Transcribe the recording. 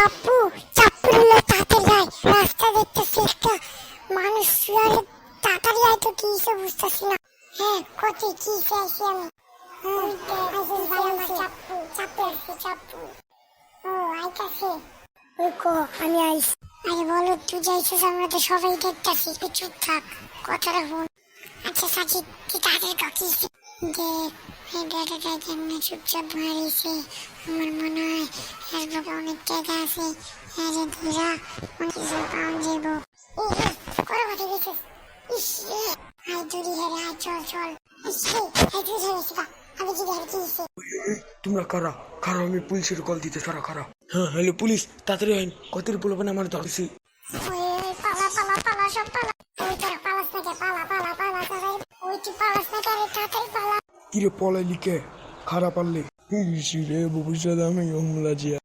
আপু চাপুরুলো তাড়াতাড়ি আয়, রাস্তা দেখতেছি একটা মানুষ শুয়ারে, তাড়াতাড়ি আয় তো কি হিসেবে বুঝতেছি না। হ্যাঁ কত কি চাইছি আমি। চাপু ও আইতাছে। ওই কো আমি আইস। আরে বলো তুই যাইছিস, আমরা তো সবাই দেখতেছি, তুই চুপ থাক, কথাটা শোন। আচ্ছা সাজিদ তুই তাড়াতাড়ি কাকিস দেখ, এই বেটাটা যেমনি চুপচাপ মারিছে, আমার মনে হয় এর বুকে অনেক টাকা আছে, এর ধীরা অনেক কিছু পাওয়া যাবো। করে কথা দিছিস। ইস আয় দূরি হেরে আয়, চল চল। ইস এই তুই ধরেছিস বা আমি কি ধরে দিয়েছি। তোমরা কারা কারা? আমি পুলিশের কল দিতে কারা কারা? হ্যাঁ হ্যালো পুলিশ, তাড়াতাড়ি আইন, কতের বলবেন আমার ধরছি। ওই পালা পালা পালা সব পালা। ওই তোরা পালাস না কে, পালা পালা পালা সবাই। ওই তুই পালাস না কে, তাড়াতাড়ি পালা। কিরে পলাই লিখে খারাপ পারলে রে ভবিষ্যৎ আমি অমলা জিয়া।